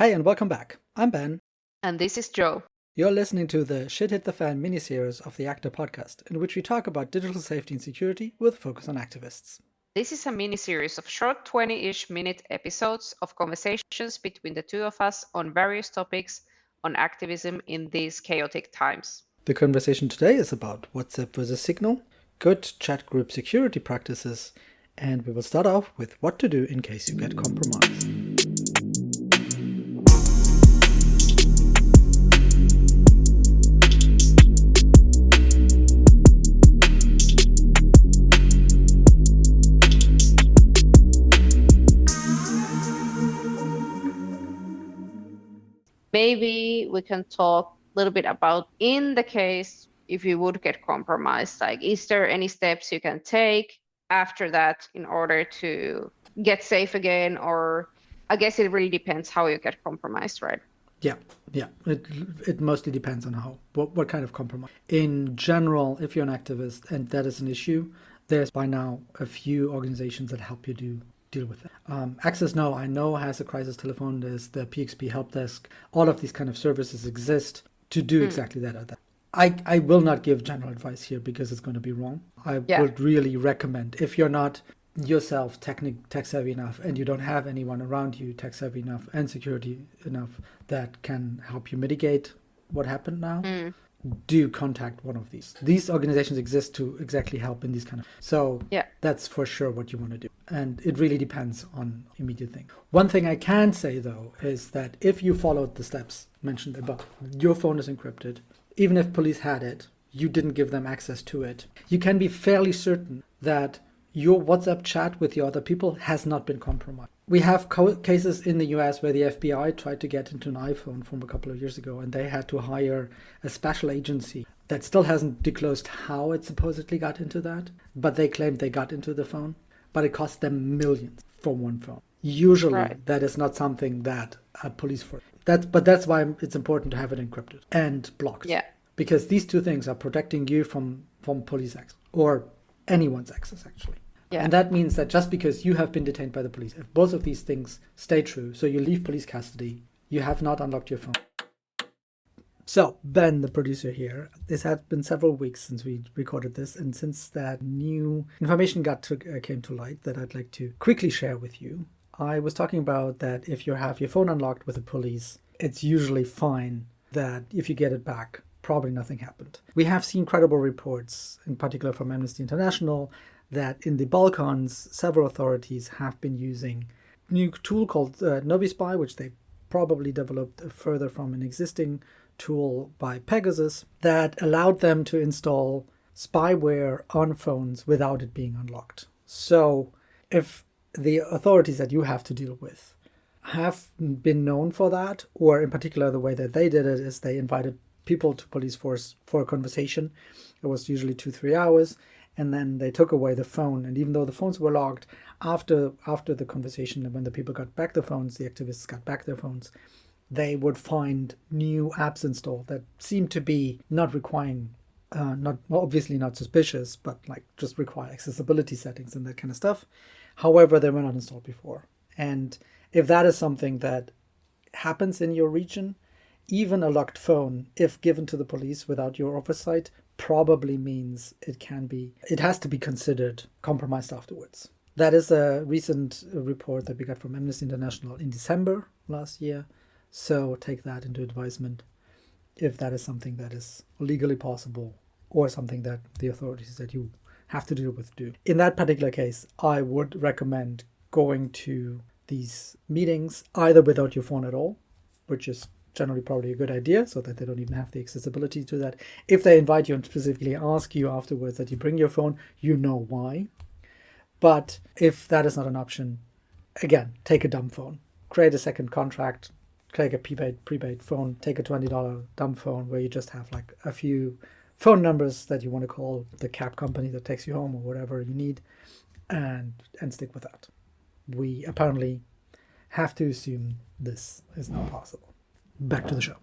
Hey, and welcome back. I'm Ben. And this is Joe. You're listening to the Shit Hit the Fan miniseries of the Actor podcast, in which we talk about digital safety and security with focus on activists. This is a mini series of short 20-ish minute episodes of conversations between the two of us on various topics on activism in these chaotic times. The conversation today is about WhatsApp versus Signal, good chat group security practices, and we will start off with what to do in case you get compromised. Maybe we can talk a little bit about in the case if you would get compromised, like is there any steps you can take after that in order to get safe again? Or I guess it really depends how you get compromised, right? Yeah. It mostly depends on what kind of compromise. In general, if you're an activist and that is an issue, there's by now a few organizations that help you deal with it. Access Now, I know, has a crisis telephone. There's the PXP help desk. All of these kind of services exist to do exactly that. I will not give general advice here because it's going to be wrong. I would really recommend, if you're not yourself tech savvy enough and you don't have anyone around you tech savvy enough and security enough that can help you mitigate what happened now, do contact one of these. These organizations exist to exactly help in these kind of... So that's for sure what you want to do. And it really depends on immediate thing. One thing I can say, though, is that if you followed the steps mentioned above, your phone is encrypted. Even if police had it, you didn't give them access to it. You can be fairly certain that your WhatsApp chat with the other people has not been compromised. We have cases in the US where the FBI tried to get into an iPhone from a couple of years ago, and they had to hire a special agency that still hasn't disclosed how it supposedly got into that, but they claimed they got into the phone, but it cost them millions for one phone. Usually that is not something that a police force... But that's why it's important to have it encrypted and blocked. Yeah. Because these two things are protecting you from police access, or anyone's access, actually. Yeah. And that means that just because you have been detained by the police, if both of these things stay true, so you leave police custody, you have not unlocked your phone. So, Ben, the producer here, this had been several weeks since we recorded this, and since that new information came to light that I'd like to quickly share with you, I was talking about that if you have your phone unlocked with the police, it's usually fine that if you get it back, probably nothing happened. We have seen credible reports, in particular from Amnesty International, that in the Balkans, several authorities have been using a new tool called NoviSpy, which they probably developed further from an existing tool by Pegasus, that allowed them to install spyware on phones without it being unlocked. So if the authorities that you have to deal with have been known for that, or in particular the way that they did it is they invited people to police force for a conversation. It was usually 2-3 hours. And then they took away the phone. And even though the phones were logged, after the conversation, and when the people got back the phones, the activists got back their phones, they would find new apps installed that seemed to be not requiring, obviously not suspicious, but like just require accessibility settings and that kind of stuff. However, they were not installed before. And if that is something that happens in your region, even a locked phone, if given to the police without your oversight, probably means it has to be considered compromised afterwards. That is a recent report that we got from Amnesty International in December last year. So take that into advisement if that is something that is legally possible or something that the authorities that you have to deal with do. In that particular case, I would recommend going to these meetings either without your phone at all, which is generally probably a good idea, so that they don't even have the accessibility to that. If they invite you and specifically ask you afterwards that you bring your phone, you know why. But if that is not an option, again, take a dumb phone. Create a second contract, take a prepaid phone, take a $20 dumb phone where you just have like a few phone numbers that you want to call the cab company that takes you home or whatever you need, and stick with that. We apparently have to assume this is not possible. Back to the show.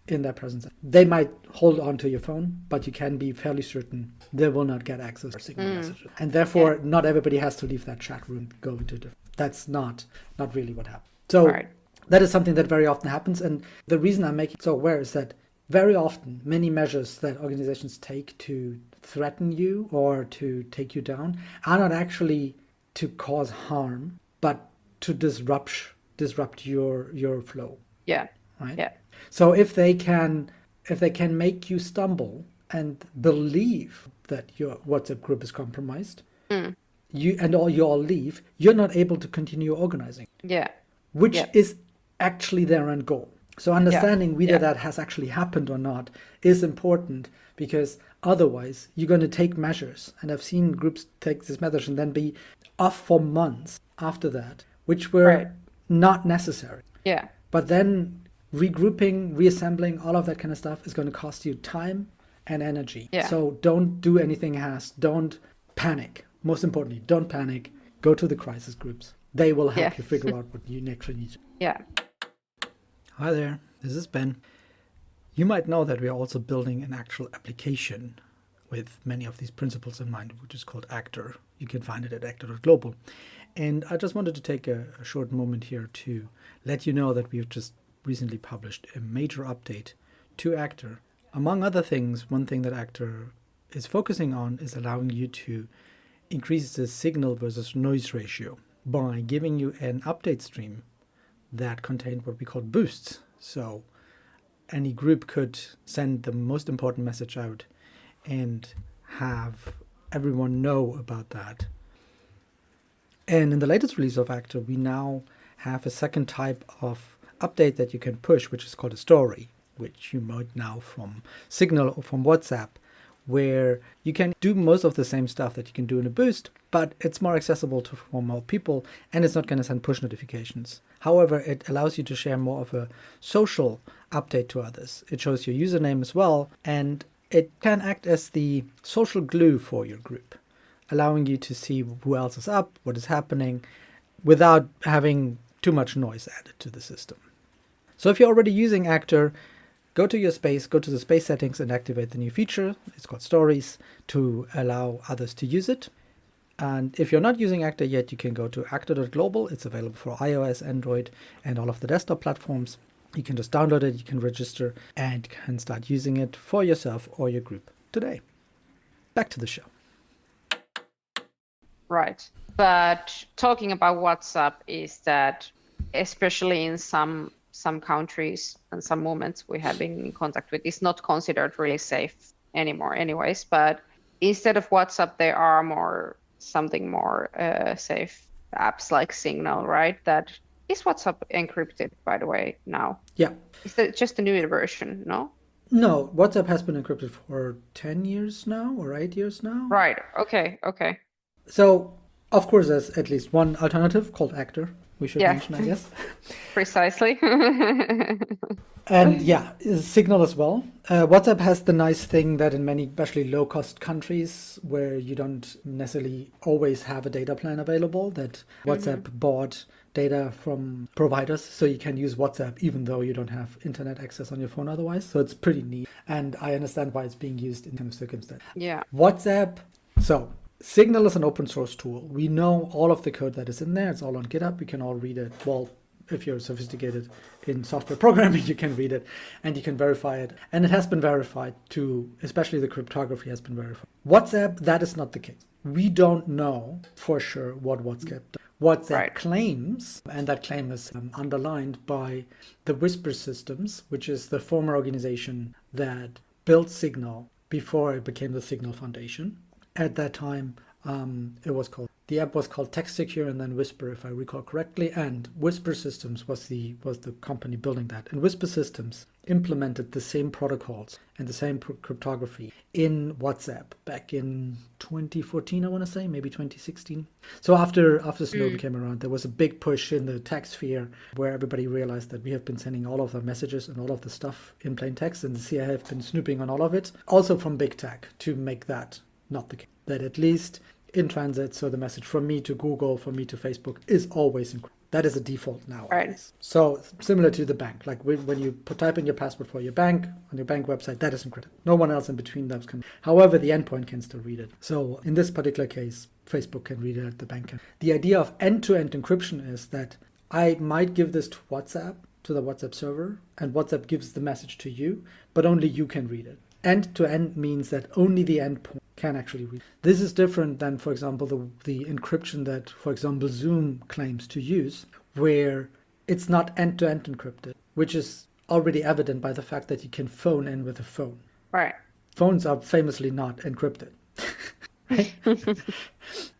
In that presence, they might hold on to your phone, but you can be fairly certain they will not get access to Signal messages. And therefore, not everybody has to leave that chat room, go into different... That's not really what happened. So that is something that very often happens. And the reason I'm making so aware is that very often many measures that organizations take to threaten you or to take you down are not actually to cause harm, but to disrupt your flow. Yeah. Right? Yeah. So if they can make you stumble and believe that your WhatsApp group is compromised, you all leave, you're not able to continue organizing. Yeah. Which is actually their end goal. So understanding whether that has actually happened or not is important, because otherwise you're going to take measures. And I've seen groups take this measures and then be off for months after that, which were not necessary. Yeah. But then regrouping, reassembling, all of that kind of stuff is going to cost you time and energy. Yeah. So don't do anything don't panic. Most importantly, don't panic. Go to the crisis groups. They will help you figure out what you actually need. Yeah. Hi there, this is Ben. You might know that we are also building an actual application with many of these principles in mind, which is called Actor. You can find it at actor.global. And I just wanted to take a short moment here to let you know that we've just recently published a major update to Actor. Among other things, one thing that Actor is focusing on is allowing you to increase the signal versus noise ratio by giving you an update stream that contained what we call boosts. So any group could send the most important message out and have everyone know about that. And in the latest release of Actor, we now have a second type of update that you can push, which is called a story, which you might know from Signal or from WhatsApp, where you can do most of the same stuff that you can do in a boost, but it's more accessible for more people, and it's not going to send push notifications. However, it allows you to share more of a social update to others. It shows your username as well, and it can act as the social glue for your group, allowing you to see who else is up, what is happening, without having too much noise added to the system. So if you're already using Actor, go to your space, go to the space settings and activate the new feature. It's called Stories, to allow others to use it. And if you're not using Actor yet, you can go to actor.global. It's available for iOS, Android, and all of the desktop platforms. You can just download it, you can register, and can start using it for yourself or your group today. Back to the show. Right. But talking about WhatsApp is that, especially in some countries and some moments we have been in contact with, it's not considered really safe anymore anyways. But instead of WhatsApp, there are something more safe apps like Signal, right? That is WhatsApp encrypted, by the way, now. Yeah. Is that just a new version, no? No, WhatsApp has been encrypted for 10 years now or 8 years now. Right. Okay. So, of course, there's at least one alternative called Actor. We should mention, I guess. Precisely. And Signal as well. WhatsApp has the nice thing that in many, especially low-cost countries, where you don't necessarily always have a data plan available, that WhatsApp bought data from providers, so you can use WhatsApp even though you don't have internet access on your phone otherwise. So it's pretty neat. And I understand why it's being used in kind of circumstance. Yeah. WhatsApp. So Signal is an open source tool. We know all of the code that is in there. It's all on GitHub. We can all read it. Well, if you're sophisticated in software programming, you can read it and you can verify it. And it has been verified too, especially the cryptography has been verified. WhatsApp, that is not the case. We don't know for sure what WhatsApp does. WhatsApp claims, and that claim is underlined by the Whisper Systems, which is the former organization that built Signal before it became the Signal Foundation. At that time, the app was called Text Secure and then Whisper, if I recall correctly. And Whisper Systems was the company building that. And Whisper Systems implemented the same protocols and the same cryptography in WhatsApp back in 2014, I want to say, maybe 2016. So after Snowden came around, there was a big push in the tech sphere where everybody realized that we have been sending all of the messages and all of the stuff in plain text, and the CIA have been snooping on all of it, also from big tech, to make that not the case. That at least in transit, so the message from me to Google, from me to Facebook is always encrypted. That is a default now. Right. So similar to the bank, like when you type in your password for your bank on your bank website, that is encrypted. No one else in between those can. However, the endpoint can still read it. So in this particular case, Facebook can read it, the bank can. The idea of end-to-end encryption is that I might give this to WhatsApp, to the WhatsApp server, and WhatsApp gives the message to you, but only you can read it. End to end means that only the endpoint can actually read. This is different than, for example, the encryption that, for example, Zoom claims to use, where it's not end-to-end encrypted, which is already evident by the fact that you can phone in with a phone. Right. Phones are famously not encrypted.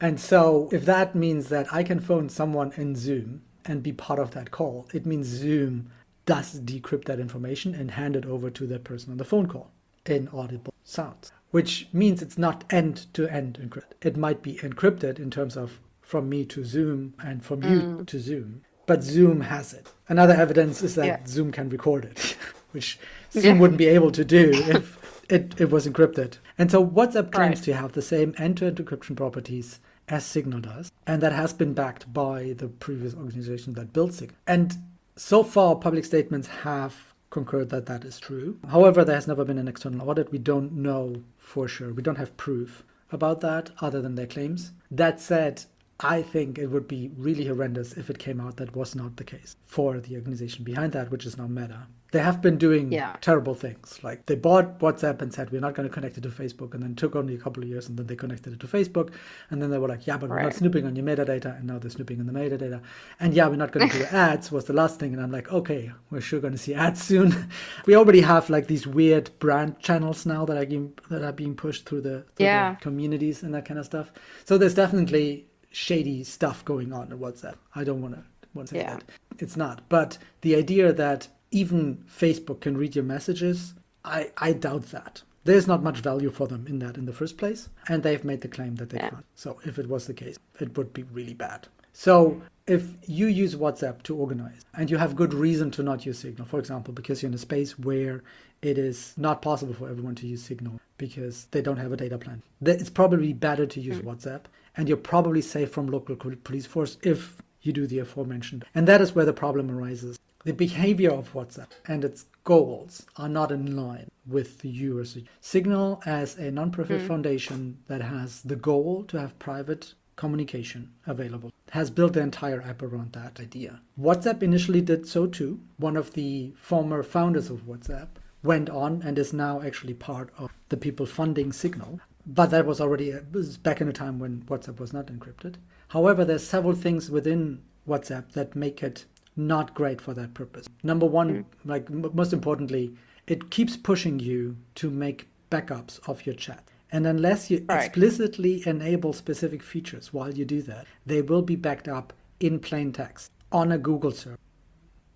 And so if that means that I can phone someone in Zoom and be part of that call, it means Zoom does decrypt that information and hand it over to that person on the phone call in audible sounds, which means it's not end-to-end encrypted. It might be encrypted in terms of from me to Zoom and from you to Zoom, but Zoom has it. Another evidence is that Zoom can record it, which Zoom wouldn't be able to do if it was encrypted. And so WhatsApp claims to have the same end-to-end encryption properties as Signal does, and that has been backed by the previous organization that built Signal. And so far, public statements have concurred that that is true. However, there has never been an external audit. We don't know for sure. We don't have proof about that other than their claims. That said, I think it would be really horrendous if it came out that was not the case for the organization behind that, which is now Meta. They have been doing terrible things. Like they bought WhatsApp and said, we're not going to connect it to Facebook. And then it took only a couple of years and then they connected it to Facebook. And then they were like, yeah, but we're not snooping on your metadata. And now they're snooping on the metadata. And yeah, we're not going to do ads was the last thing. And I'm like, okay, we're sure going to see ads soon. We already have like these weird brand channels now that are being pushed through the communities and that kind of stuff. So there's definitely shady stuff going on in WhatsApp. I don't want to say that it's not. But the idea that even Facebook can read your messages, I doubt that. There's not much value for them in that in the first place. And they've made the claim that they can't. So if it was the case, it would be really bad. So if you use WhatsApp to organize and you have good reason to not use Signal, for example, because you're in a space where it is not possible for everyone to use Signal because they don't have a data plan, it's probably better to use WhatsApp, and you're probably safe from local police force if you do the aforementioned. And that is where the problem arises. The behavior of WhatsApp and its goals are not in line with you as Signal as a non-profit foundation that has the goal to have private communication available, has built the entire app around that idea. WhatsApp initially did so too. One of the former founders of WhatsApp went on and is now actually part of the people funding Signal. But that was back in a time when WhatsApp was not encrypted. However, there's several things within WhatsApp that make it not great for that purpose. Number one, most importantly, it keeps pushing you to make backups of your chat. And unless you explicitly enable specific features while you do that, they will be backed up in plain text on a Google server.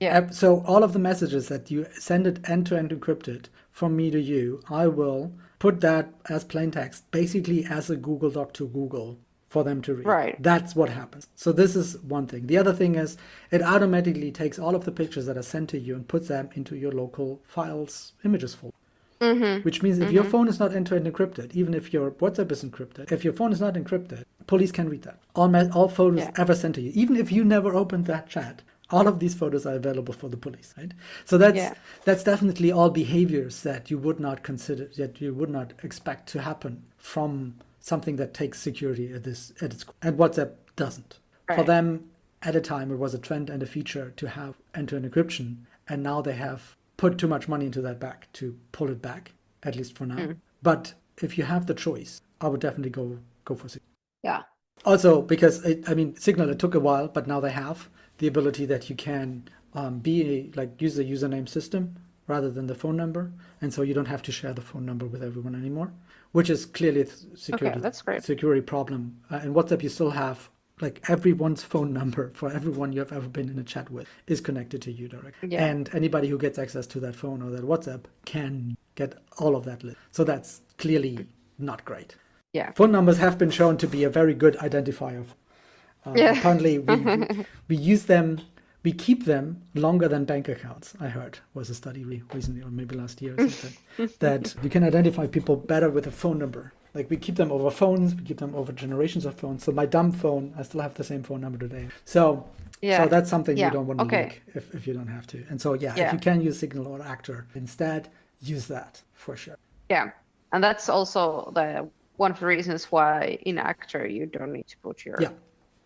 Yeah. So all of the messages that you send it end-to-end encrypted from me to you, I will put that as plain text, basically as a Google Doc to Google for them to read. Right. That's what happens. So this is one thing. The other thing is it automatically takes all of the pictures that are sent to you and puts them into your local files, images folder. Which means if your phone is not end-to-end encrypted, even if your WhatsApp is encrypted, if your phone is not encrypted, police can read that. All photos ever sent to you, even if you never opened that chat, all of these photos are available for the police, right? So that's definitely all behaviors that you would not consider, that you would not expect to happen from something that takes security at its core. And WhatsApp doesn't. Right. For them, at a time, it was a trend and a feature to have end-to-end encryption, and now they have put too much money into that back to pull it back, at least for now. But if you have the choice, I would definitely go for Signal. Yeah. Also, because Signal, it took a while, but now they have the ability that you can use the username system rather than the phone number, and so you don't have to share the phone number with everyone anymore, which is clearly a security problem. In WhatsApp, you still have everyone's phone number for everyone you have ever been in a chat with is connected to you directly. Yeah. And anybody who gets access to that phone or that WhatsApp can get all of that list. So that's clearly not great. Yeah. Phone numbers have been shown to be a very good identifier. Apparently, we use them, we keep them longer than bank accounts, I heard, was a study recently, or maybe last year or something, that you can identify people better with a phone number. We keep them over phones, we keep them over generations of phones. So my dumb phone, I still have the same phone number today. So that's something you don't want to leak if you don't have to. And so, if you can use Signal or Actor instead, use that for sure. Yeah. And that's also one of the reasons why in Actor you don't need to put your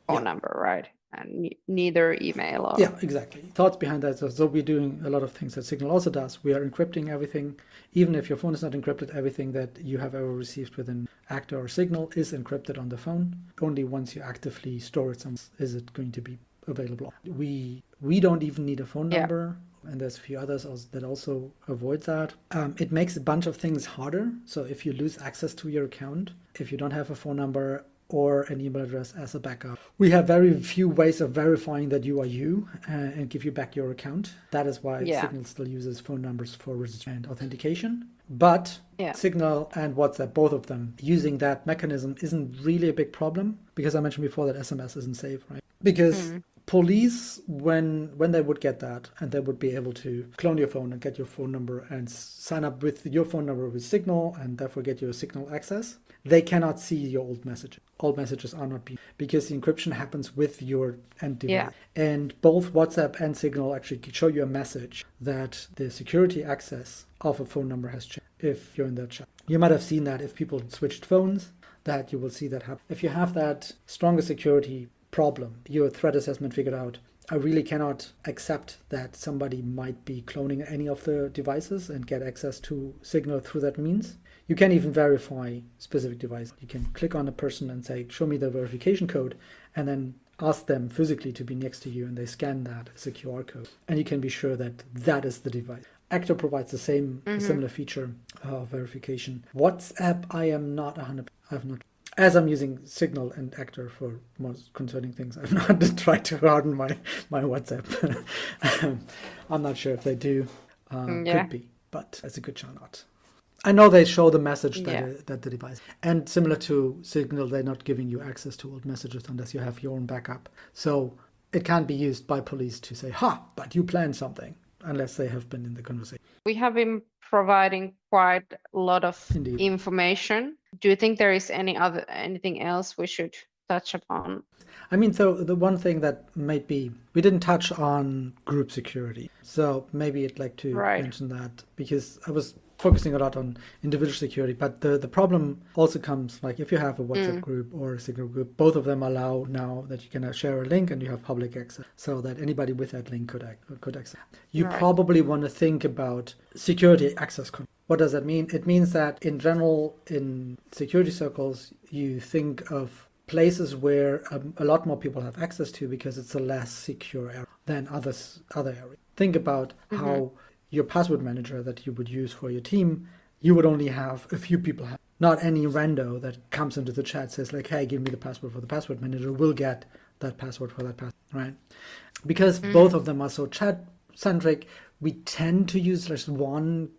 phone number, right? and neither email or... Yeah, exactly. Thoughts behind that. So we're doing a lot of things that Signal also does. We are encrypting everything. Even if your phone is not encrypted, everything that you have ever received within Actor or Signal is encrypted on the phone. Only once you actively store it somewhere is it going to be available. We don't even need a phone number. And there's a few others that also avoid that. It makes a bunch of things harder. So if you lose access to your account, if you don't have a phone number or an email address as a backup, we have very few ways of verifying that you are you and give you back your account. That is why Signal still uses phone numbers for registration and authentication. But Signal and WhatsApp, both of them, using that mechanism isn't really a big problem, because I mentioned before that SMS isn't safe, right? Because police, when they would get that, and they would be able to clone your phone and get your phone number and sign up with your phone number with Signal and therefore get your Signal access, they cannot see your old messages. Old messages are not being, because the encryption happens with your end device. And both WhatsApp and Signal actually show you a message that the security access of a phone number has changed if you're in that chat. You might have seen that if people switched phones, that you will see that happen. If you have that stronger security problem, your threat assessment figured out, I really cannot accept that somebody might be cloning any of the devices and get access to Signal through that means. You can even verify specific devices. You can click on a person and say, show me the verification code, and then ask them physically to be next to you, and they scan that as a QR code. And you can be sure that that is the device. Actor provides the same similar feature of verification. WhatsApp, I am not 100%. I've not. As I'm using Signal and Actor for more concerning things, I've not tried to harden my WhatsApp. I'm not sure if they do. Could be, but it's a good chance not. I know they show the message that the device, and similar to Signal, they're not giving you access to old messages unless you have your own backup. So it can't be used by police to say, but you planned something, unless they have been in the conversation. We have been providing quite a lot of information. Do you think there is anything else we should touch upon? I mean, so the one thing that might be, we didn't touch on group security. So maybe I'd like to mention that, because I was focusing a lot on individual security, but the problem also comes, like if you have a WhatsApp group or a Signal group, both of them allow now that you can share a link and you have public access, so that anybody with that link could access. You probably want to think about security access control. What does that mean? It means that in general, in security circles, you think of places where a lot more people have access to, because it's a less secure area than other areas. Think about how your password manager that you would use for your team, you would only have a few people have. Not any rando that comes into the chat says like, hey, give me the password for the password manager, will get that password for that password, right? Because both of them are so chat-centric, we tend to use just one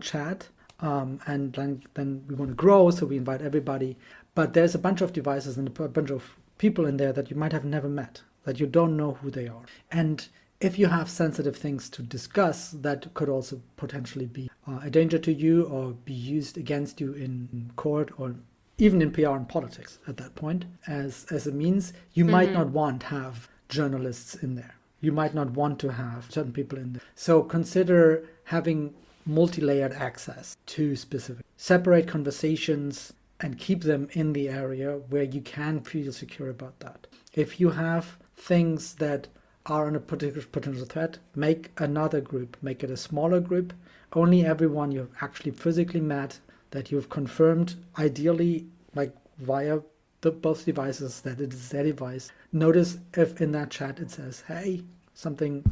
chat, and then we want to grow, so we invite everybody. But there's a bunch of devices and a bunch of people in there that you might have never met, that you don't know who they are. And if you have sensitive things to discuss, that could also potentially be a danger to you or be used against you in court or even in PR and politics at that point. As a means, you might not want to have journalists in there. You might not want to have certain people in there. So consider having multi-layered access to specific. Separate conversations and keep them in the area where you can feel secure about that. If you have things that are on a particular potential threat, make another group, make it a smaller group. Only everyone you've actually physically met, that you've confirmed, ideally like via both devices, that it is their device. Notice if in that chat it says, hey, something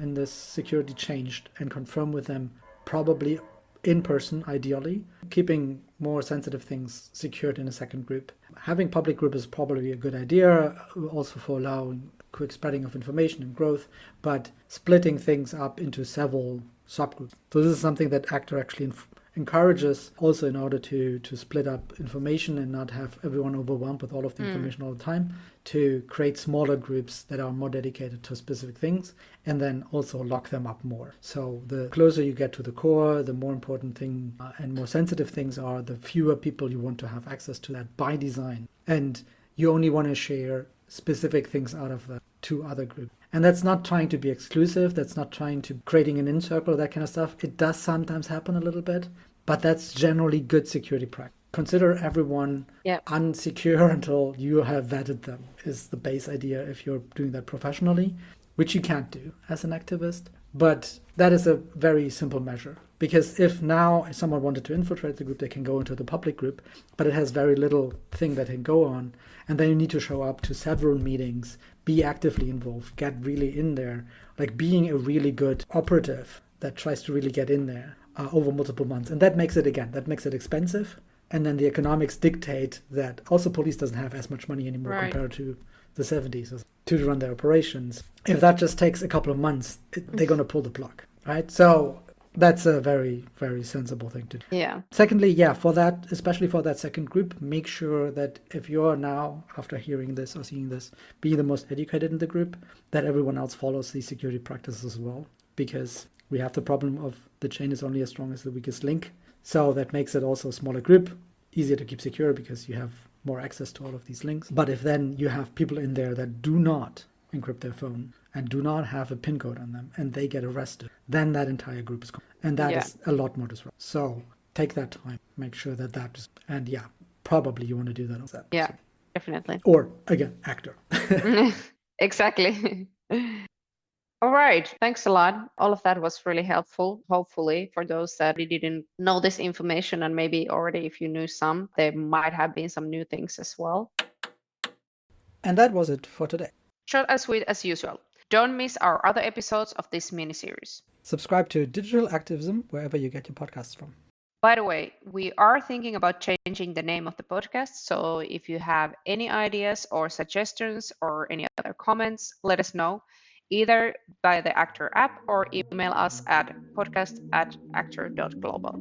in this security changed, and confirm with them, probably in person, ideally. Keeping more sensitive things secured in a second group. Having public group is probably a good idea, also for allowing quick spreading of information and growth, but splitting things up into several subgroups. So this is something that Actor actually encourages, also in order to split up information and not have everyone overwhelmed with all of the information all the time, to create smaller groups that are more dedicated to specific things, and then also lock them up more. So the closer you get to the core, the more important thing and more sensitive things are, the fewer people you want to have access to that by design. And you only want to share specific things out of that to other groups. And that's not trying to be exclusive. That's not trying to creating an in circle, that kind of stuff. It does sometimes happen a little bit, but that's generally good security practice. consider everyone Yeah. unsecure until you have vetted them, is the base idea if you're doing that professionally, which you can't do as an activist. But that is a very simple measure. Because if now someone wanted to infiltrate the group, they can go into the public group, but it has very little thing that can go on. And then you need to show up to several meetings, be actively involved, get really in there, like being a really good operative that tries to really get in there over multiple months. And that makes it expensive. And then the economics dictate that also police doesn't have as much money anymore compared to the 70s to run their operations. If that just takes a couple of months, they're going to pull the plug, right? So that's a very, very sensible thing to do. Yeah. Secondly, for that, especially for that second group, make sure that if you're now, after hearing this or seeing this, be the most educated in the group, that everyone else follows these security practices as well. Because we have the problem of the chain is only as strong as the weakest link. So that makes it also a smaller group, easier to keep secure because you have more access to all of these links. But if then you have people in there that do not encrypt their phone and do not have a PIN code on them and they get arrested, then that entire group is gone. And that is a lot more disruptive. So take that time, make sure that is, and probably you want to do that on that. Yeah, definitely. Or again, actor. Exactly. All right, thanks a lot. All of that was really helpful. Hopefully, for those that didn't know this information, and maybe already if you knew some, there might have been some new things as well. And that was it for today. Short and sweet as usual. Don't miss our other episodes of this mini-series. Subscribe to Digital Activism wherever you get your podcasts from. By the way, we are thinking about changing the name of the podcast, so if you have any ideas or suggestions or any other comments, let us know, either by the Actor app or email us at podcast@actor.global.